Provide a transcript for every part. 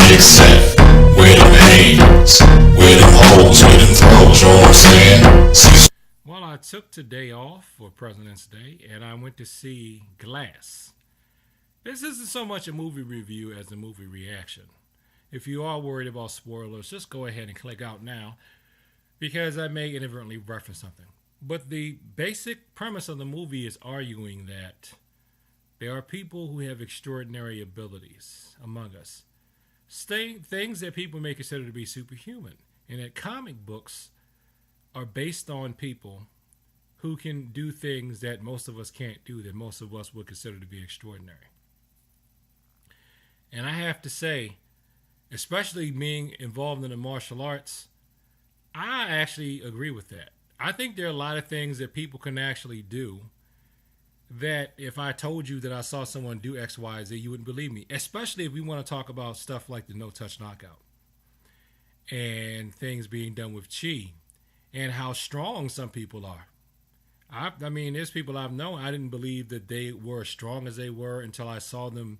kicks at? Where them hands? Where them holes? Where them throws? You know what I'm saying? Cecil. Well, I took today off for President's Day and I went to see Glass. This isn't so much a movie review as a movie reaction. If you are worried about spoilers, just go ahead and click out now because I may inadvertently reference something. But the basic premise of the movie is arguing that there are people who have extraordinary abilities among us. Things that people may consider to be superhuman. And that comic books are based on people who can do things that most of us can't do, that most of us would consider to be extraordinary. And I have to say, especially being involved in the martial arts, I actually agree with that. I think there are a lot of things that people can actually do that if I told you that I saw someone do X, Y, Z, you wouldn't believe me. Especially if we want to talk about stuff like the no-touch knockout and things being done with chi and how strong some people are. I mean, there's people I've known, I didn't believe that they were as strong as they were until I saw them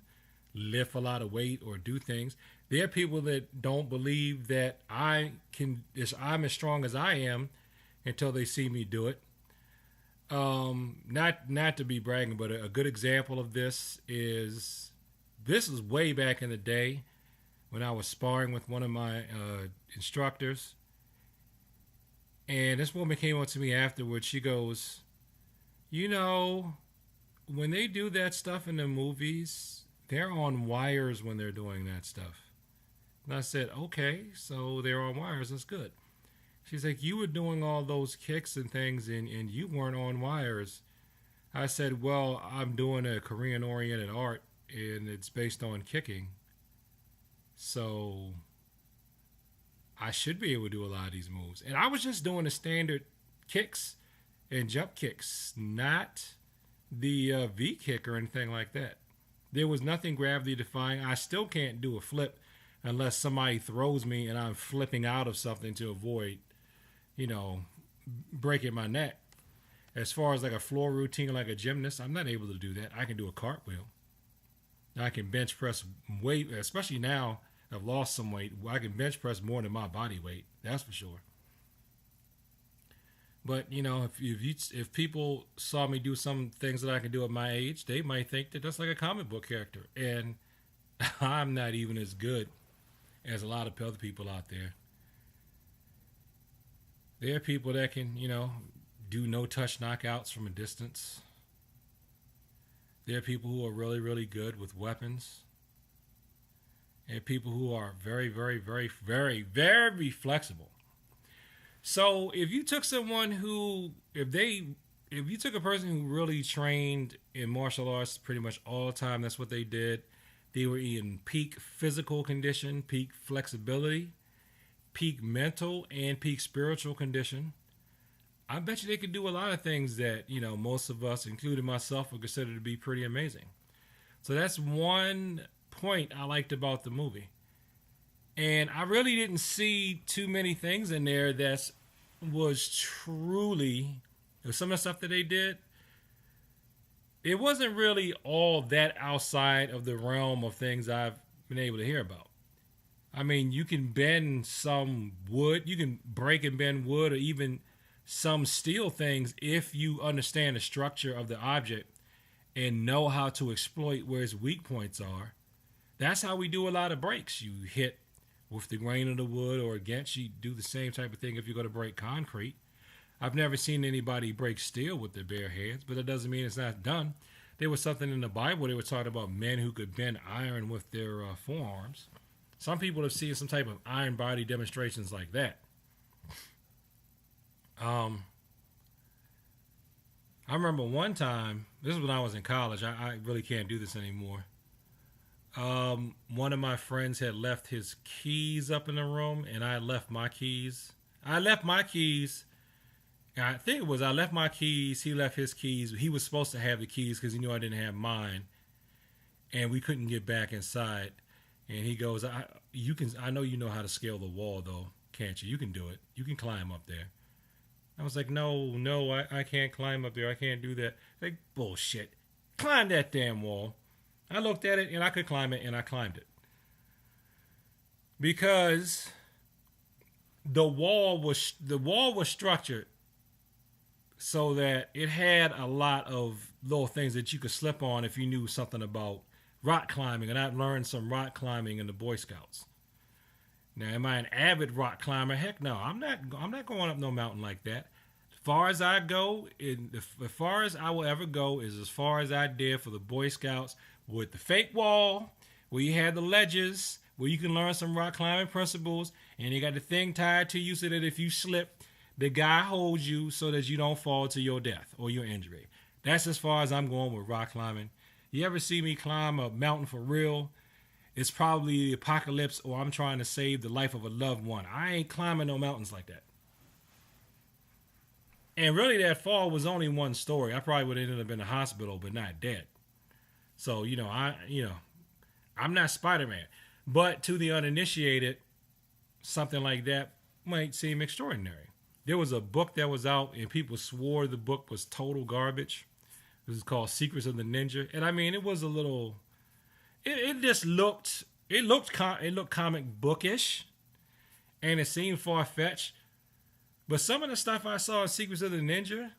lift a lot of weight or do things. There are people that don't believe that I'm as strong as I am until they see me do it. Not to be bragging, but a good example of this is way back in the day when I was sparring with one of my instructors. And this woman came up to me afterwards. She goes, you know, when they do that stuff in the movies, they're on wires when they're doing that stuff. And I said, okay, so they're on wires. That's good. She's like, you were doing all those kicks and things and you weren't on wires. I said, well, I'm doing a Korean-oriented art and it's based on kicking. So I should be able to do a lot of these moves. And I was just doing the standard kicks and jump kicks, not the V kick or anything like that. There was nothing gravity defying. I still can't do a flip unless somebody throws me and I'm flipping out of something to avoid, breaking my neck. As far as like a floor routine like a gymnast, I'm not able to do that. I can do a cartwheel. I can bench press weight, especially now I've lost some weight. I can bench press more than my body weight. That's for sure. But if people saw me do some things that I can do at my age, they might think that that's like a comic book character, and I'm not even as good as a lot of other people out there. There are people that can, do no-touch knockouts from a distance. There are people who are really, really good with weapons. And people who are very, very, very, very, very flexible. So if you took someone who, if you took a person who really trained in martial arts pretty much all the time, that's what they did. They were in peak physical condition, peak flexibility, peak mental, and peak spiritual condition. I bet you they could do a lot of things that, most of us, including myself, would consider to be pretty amazing. So that's one point I liked about the movie. And I really didn't see too many things in there that was truly, some of the stuff that they did, it wasn't really all that outside of the realm of things I've been able to hear about. I mean, you can bend some wood, you can break and bend wood, or even some steel things if you understand the structure of the object and know how to exploit where its weak points are. That's how we do a lot of breaks. You hit with the grain of the wood, or against, you do the same type of thing if you're going to break concrete. I've never seen anybody break steel with their bare hands, but that doesn't mean it's not done. There was something in the Bible, they were talking about men who could bend iron with their forearms. Some people have seen some type of iron body demonstrations like that. I remember one time, this is when I was in college, I really can't do this anymore. One of my friends had left his keys up in the room, and I left my keys. I left my keys. I think it was I left my keys. He left his keys. He was supposed to have the keys because he knew I didn't have mine, and we couldn't get back inside. And he goes, I know you know how to scale the wall, though, can't you? You can do it. You can climb up there. I was like, no, I can't climb up there. I can't do that. Like, bullshit. Climb that damn wall. I looked at it, and I could climb it, and I climbed it. because the wall was structured so that it had a lot of little things that you could slip on if you knew something about rock climbing. And I learned some rock climbing in the Boy Scouts. Now, am I an avid rock climber? Heck no. I'm not going up no mountain like that. As far as I go, as far as I will ever go, is as far as I did for the Boy Scouts with the fake wall, where you had the ledges, where you can learn some rock climbing principles, and you got the thing tied to you so that if you slip, the guy holds you so that you don't fall to your death or your injury. That's as far as I'm going with rock climbing. You ever see me climb a mountain for real? It's probably the apocalypse or I'm trying to save the life of a loved one. I ain't climbing no mountains like that. And really, that fall was only one story. I probably would have ended up in the hospital, but not dead. So, I'm not Spider-Man. But to the uninitiated, something like that might seem extraordinary. There was a book that was out, and people swore the book was total garbage. It was called Secrets of the Ninja. And I mean, it was a little... It just looked comic bookish, and it seemed far-fetched. But some of the stuff I saw in Secrets of the Ninja,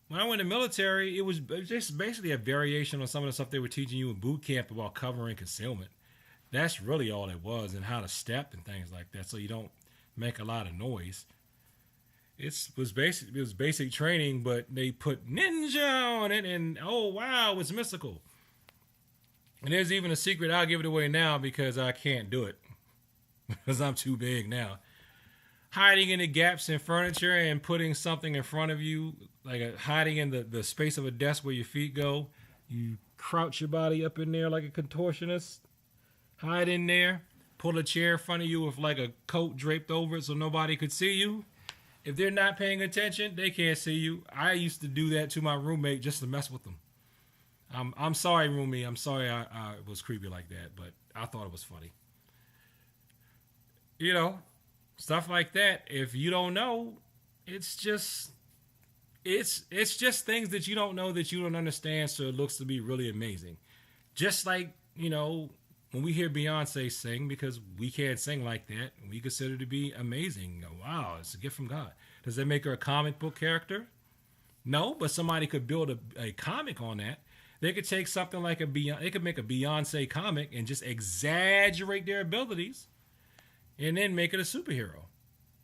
when I went in the military, it was just basically a variation on some of the stuff they were teaching you in boot camp about cover and concealment. That's really all it was, and how to step and things like that, so you don't make a lot of noise. It was basic training, but they put ninja on it, and oh wow, it's mystical. And there's even a secret. I'll give it away now because I can't do it because I'm too big now. Hiding in the gaps in furniture and putting something in front of you, like hiding in the space of a desk where your feet go. You crouch your body up in there like a contortionist. Hide in there. Pull a chair in front of you with like a coat draped over it so nobody could see you. If they're not paying attention, they can't see you. I used to do that to my roommate just to mess with them. I'm sorry, roomie. I'm sorry I was creepy like that, but I thought it was funny. Stuff like that. If you don't know, it's just things that you don't know that you don't understand, so it looks to be really amazing. Just like, when we hear Beyonce sing, because we can't sing like that, we consider it to be amazing. Wow, it's a gift from God. Does that make her a comic book character? No, but somebody could build a comic on that. They could take something like they could make a Beyonce comic and just exaggerate their abilities and then make it a superhero.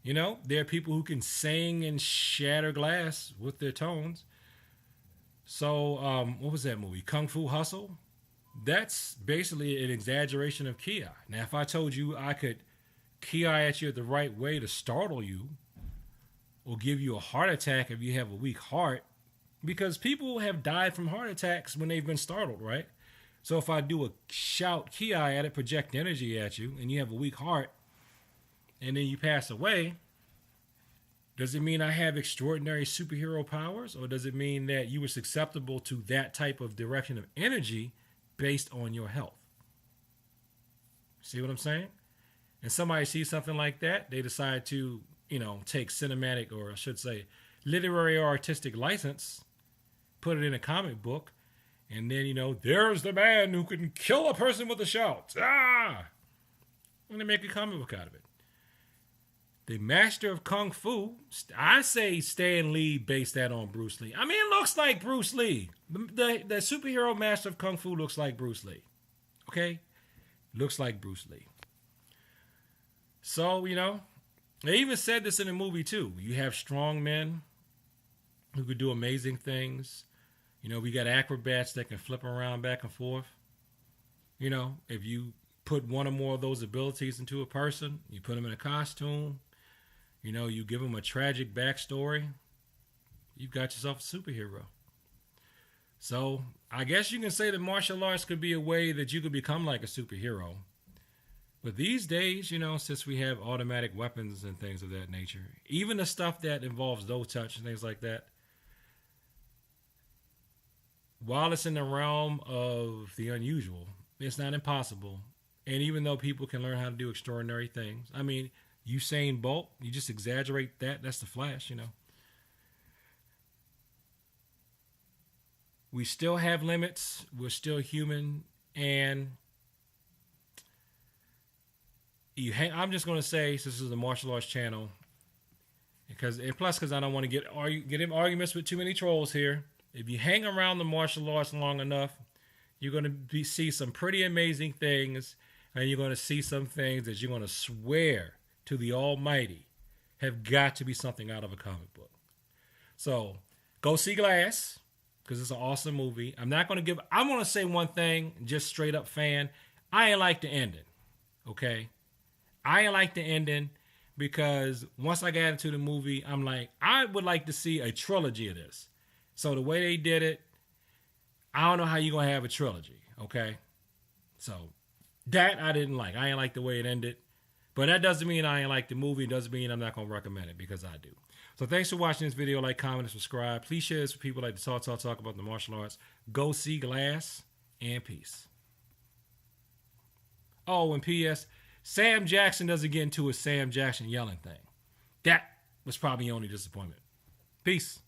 There are people who can sing and shatter glass with their tones. So, what was that movie? Kung Fu Hustle? That's basically an exaggeration of Ki. Now, if I told you I could Ki at you the right way to startle you or give you a heart attack if you have a weak heart, because people have died from heart attacks when they've been startled, right? So if I do a shout Ki at it, project energy at you, and you have a weak heart, and then you pass away, does it mean I have extraordinary superhero powers? Or does it mean that you were susceptible to that type of direction of energy based on your health? See what I'm saying? And somebody sees something like that, they decide to, take cinematic, or I should say, literary or artistic license, put it in a comic book, and then, there's the man who can kill a person with a shout. Ah! And they make a comic book out of it. The master of Kung Fu, I say Stan Lee based that on Bruce Lee. I mean, it looks like Bruce Lee. The superhero master of Kung Fu looks like Bruce Lee. Okay? Looks like Bruce Lee. So, they even said this in the movie too. You have strong men who could do amazing things. We got acrobats that can flip around back and forth. If you put one or more of those abilities into a person, you put them in a costume, you give them a tragic backstory, you've got yourself a superhero. So I guess you can say that martial arts could be a way that you could become like a superhero. But these days, since we have automatic weapons and things of that nature, even the stuff that involves low touch and things like that, while it's in the realm of the unusual, it's not impossible. And even though people can learn how to do extraordinary things, I mean, Usain Bolt, you just exaggerate that, that's the Flash, We still have limits, we're still human, and I'm just going to say, this is a martial arts channel, because I don't want to get in arguments with too many trolls here. If you hang around the martial arts long enough, you're going to see some pretty amazing things, and you're going to see some things that you're going to swear to the Almighty have got to be something out of a comic book. So go see Glass, because it's an awesome movie. I'm going to say one thing, just straight up fan. I ain't like the ending. Okay? I ain't like the ending, because once I got into the movie, I'm like, I would like to see a trilogy of this. So the way they did it, I don't know how you're going to have a trilogy, okay? So that I didn't like. I ain't like the way it ended. But that doesn't mean I ain't like the movie. It doesn't mean I'm not going to recommend it, because I do. So thanks for watching this video. Like, comment, and subscribe. Please share this with people like to talk about the martial arts. Go see Glass, and peace. Oh, and P.S., Sam Jackson doesn't get into a Sam Jackson yelling thing. That was probably the only disappointment. Peace.